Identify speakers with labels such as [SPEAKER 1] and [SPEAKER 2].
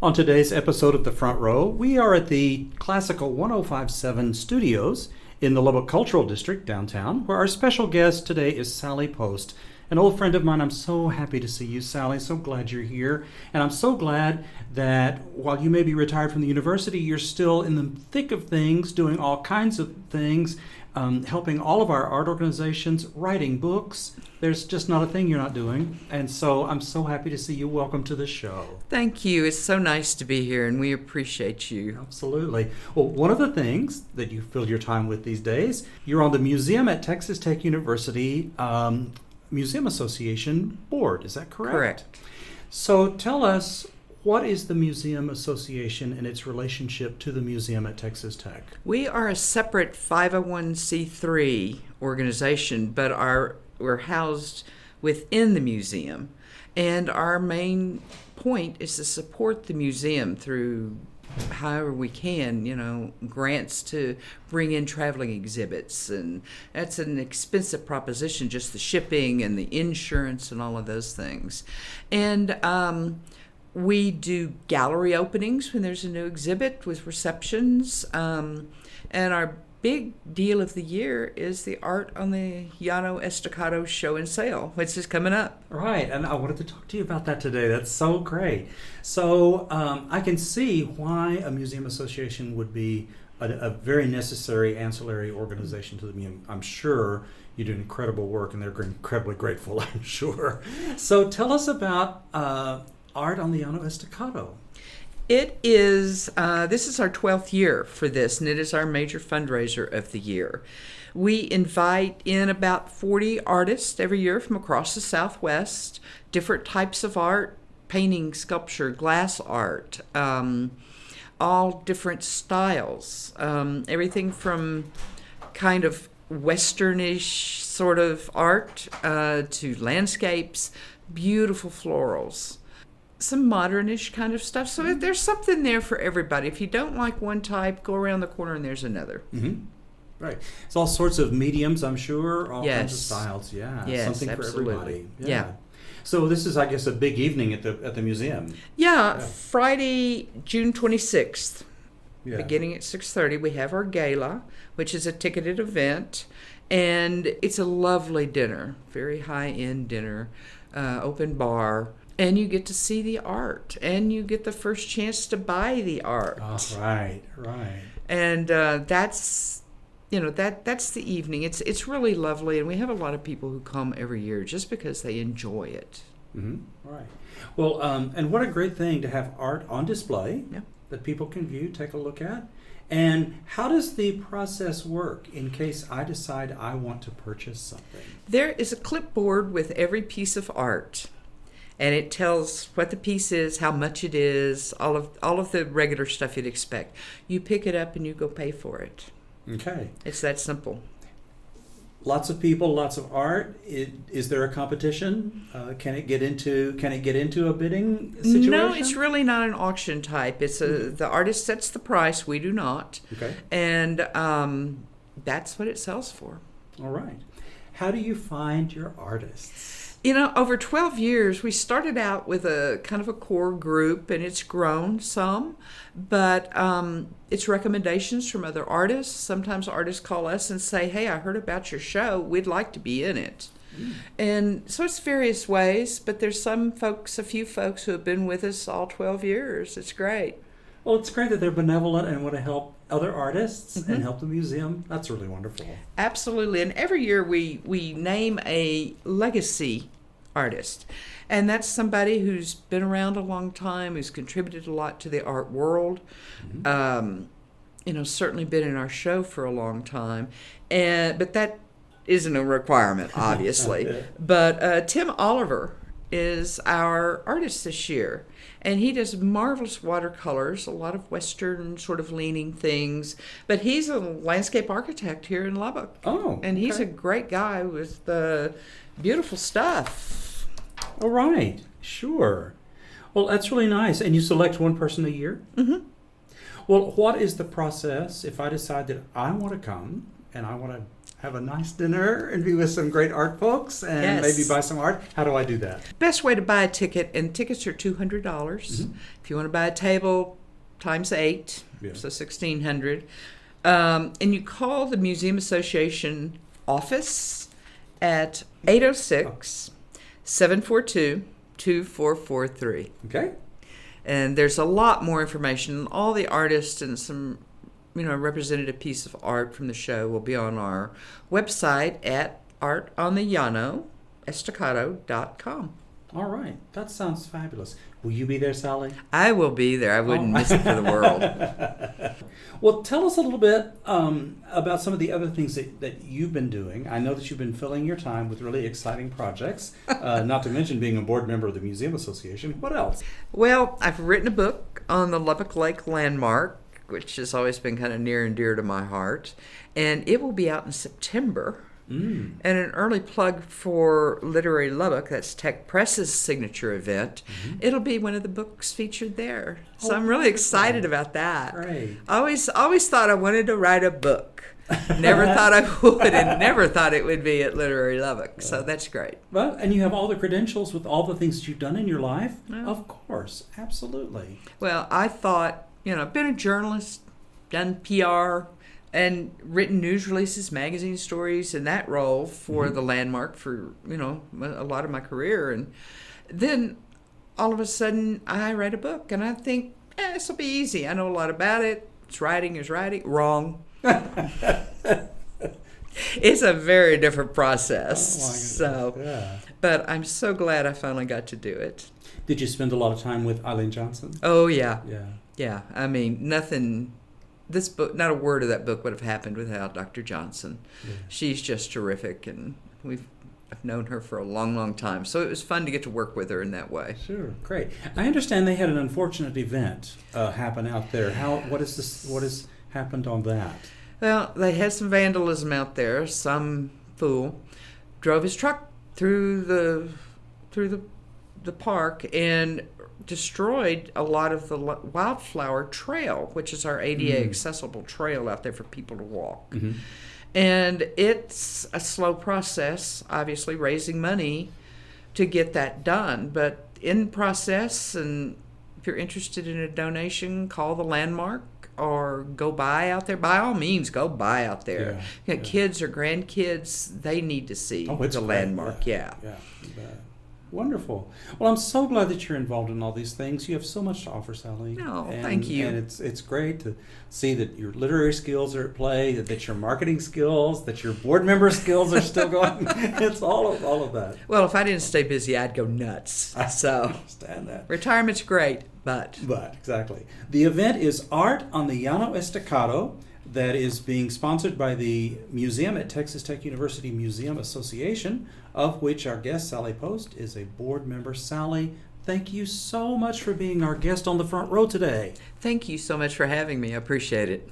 [SPEAKER 1] On today's episode of The Front Row, we are at the Classical 1057 Studios in the Lubbock Cultural District downtown, where our special guest today is Sally Post, an old friend of mine. I'm so happy to see you, Sally. So glad you're here. And I'm so glad that while you may be retired from the university, you're still in the thick of things, doing all kinds of things, helping all of our art organizations, writing books. There's just not a thing you're not doing. And so I'm so happy to see you. Welcome to the show.
[SPEAKER 2] Thank you. It's so nice to be here, and we appreciate you.
[SPEAKER 1] Absolutely. Well, one of the things that you fill your time with these days, you're on the museum at Texas Tech University Museum Association board. Is that correct?
[SPEAKER 2] Correct.
[SPEAKER 1] So tell us, what is the Museum Association and its relationship to the museum at Texas Tech?
[SPEAKER 2] We are a separate 501c3 organization, but we're housed within the museum. And our main point is to support the museum through however we can, grants to bring in traveling exhibits. And that's an expensive proposition, just the shipping and the insurance and all of those things. And we do gallery openings when there's a new exhibit with receptions. And our big deal of the year is the art on the Llano Estacado show and sale, which is coming up.
[SPEAKER 1] Right, and I wanted to talk to you about that today. That's so great. So I can see why a museum association would be a very necessary ancillary organization to the museum. I'm sure you do incredible work, and they're incredibly grateful, I'm sure. So tell us about art on the Llano Estacado.
[SPEAKER 2] It is, this is our 12th year for this, and it is our major fundraiser of the year. We invite in about 40 artists every year from across the Southwest, different types of art, painting, sculpture, glass art, all different styles, everything from kind of westernish sort of art to landscapes, beautiful florals, some modernish kind of stuff. So there's something there for everybody. If you don't like one type, go around the corner and there's another.
[SPEAKER 1] Mm-hmm. Right. It's all sorts of mediums, I'm sure, all
[SPEAKER 2] yes.
[SPEAKER 1] kinds of styles. Yeah.
[SPEAKER 2] Yes,
[SPEAKER 1] something
[SPEAKER 2] absolutely.
[SPEAKER 1] for everybody.
[SPEAKER 2] Yeah.
[SPEAKER 1] So this is, I guess, a big evening at the museum.
[SPEAKER 2] Yeah. Friday, June 26th, beginning at 6:30, we have our gala, which is a ticketed event. And it's a lovely dinner, very high-end dinner, open bar. And you get to see the art, and you get the first chance to buy the art.
[SPEAKER 1] Oh, right.
[SPEAKER 2] And that's the evening. It's really lovely, and we have a lot of people who come every year just because they enjoy it.
[SPEAKER 1] Mm-hmm. Right. Well, and what a great thing to have art on display that people can view, take a look at. And how does the process work in case I decide I want to purchase something?
[SPEAKER 2] There is a clipboard with every piece of art. And it tells what the piece is, how much it is, all of the regular stuff you'd expect. You pick it up and you go pay for it.
[SPEAKER 1] Okay.
[SPEAKER 2] It's that simple.
[SPEAKER 1] Lots of people, lots of art. Is there a competition? Can it get into a bidding situation?
[SPEAKER 2] No, it's really not an auction type. It's the artist sets the price. We do not.
[SPEAKER 1] Okay.
[SPEAKER 2] And that's what it sells for.
[SPEAKER 1] All right. How do you find your artists?
[SPEAKER 2] Over 12 years, we started out with a kind of a core group, and it's grown some, but it's recommendations from other artists. Sometimes artists call us and say, hey, I heard about your show. We'd like to be in it. And so it's various ways, but there's a few folks who have been with us all 12 years. It's great.
[SPEAKER 1] Well, it's great that they're benevolent and want to help other artists and help the museum. That's really wonderful.
[SPEAKER 2] Absolutely. And every year we name a legacy artist. And that's somebody who's been around a long time, who's contributed a lot to the art world, certainly been in our show for a long time. But that isn't a requirement, obviously. But Tim Oliver is our artist this year. And he does marvelous watercolors, a lot of Western sort of leaning things. But he's a landscape architect here in Lubbock.
[SPEAKER 1] Oh,
[SPEAKER 2] and he's a great guy with beautiful stuff.
[SPEAKER 1] All right, sure. Well, that's really nice. And you select one person a year?
[SPEAKER 2] Mm-hmm.
[SPEAKER 1] Well, what is the process if I decide that I want to come and I want to have a nice dinner and be with some great art folks and
[SPEAKER 2] Yes.
[SPEAKER 1] maybe buy some art, how do I do that?
[SPEAKER 2] Best way to buy a ticket, and tickets are $200. If you want to buy a table, times 8,
[SPEAKER 1] Yeah.
[SPEAKER 2] so $1,600. And you call the Museum Association office at 806-742-2443.
[SPEAKER 1] Okay.
[SPEAKER 2] And there's a lot more information. All the artists and some, representative piece of art from the show will be on our website at artontheLlanoEstacado.com.
[SPEAKER 1] All right. That sounds fabulous. Will you be there, Sally?
[SPEAKER 2] I will be there. I wouldn't miss it for the world.
[SPEAKER 1] Well, tell us a little bit about some of the other things that you've been doing. I know that you've been filling your time with really exciting projects, not to mention being a board member of the Museum Association. What else?
[SPEAKER 2] Well, I've written a book on the Lubbock Lake landmark, which has always been kind of near and dear to my heart. And it will be out in September. And an early plug for Literary Lubbock, that's Tech Press's signature event. It'll be one of the books featured there. So I'm really excited about that.
[SPEAKER 1] Great.
[SPEAKER 2] I always thought I wanted to write a book. Never thought I would, and never thought it would be at Literary Lubbock. So that's great.
[SPEAKER 1] Well, and you have all the credentials with all the things that you've done in your life?
[SPEAKER 2] Yeah.
[SPEAKER 1] Of course. Absolutely.
[SPEAKER 2] Well, I thought, I've been a journalist, done PR, and written news releases, magazine stories in that role for the landmark for, a lot of my career. And then all of a sudden I write a book and I think, this will be easy. I know a lot about it. It's writing is writing. Wrong. It's a very different process. But I'm so glad I finally got to do it.
[SPEAKER 1] Did you spend a lot of time with Eileen Johnson?
[SPEAKER 2] Oh, yeah.
[SPEAKER 1] Yeah.
[SPEAKER 2] Yeah. I mean, nothing... This book, not a word of that book would have happened without Dr. Johnson.
[SPEAKER 1] Yeah.
[SPEAKER 2] She's just terrific, and I've known her for a long, long time. So it was fun to get to work with her in that way.
[SPEAKER 1] Sure, great. I understand they had an unfortunate event happen out there. What has happened on that?
[SPEAKER 2] Well, they had some vandalism out there. Some fool drove his truck through the park and destroyed a lot of the Wildflower Trail, which is our ADA accessible trail out there for people to walk. And it's a slow process, obviously, raising money to get that done. But in process, and if you're interested in a donation, call the landmark or go by out there. By all means, go by out there. Kids or grandkids, they need to see the landmark. Yeah.
[SPEAKER 1] Wonderful. Well, I'm so glad that you're involved in all these things. You have so much to offer, Sally.
[SPEAKER 2] Thank you.
[SPEAKER 1] And it's great to see that your literary skills are at play, that your marketing skills, that your board member skills are still going. It's all of that.
[SPEAKER 2] Well, if I didn't stay busy, I'd go nuts. So
[SPEAKER 1] I understand that.
[SPEAKER 2] Retirement's great, but
[SPEAKER 1] exactly. The event is Art on the Llano Estacado. That is being sponsored by the museum at Texas Tech University Museum Association, of which our guest, Sally Post, is a board member. Sally, thank you so much for being our guest on the front row today.
[SPEAKER 2] Thank you so much for having me. I appreciate it.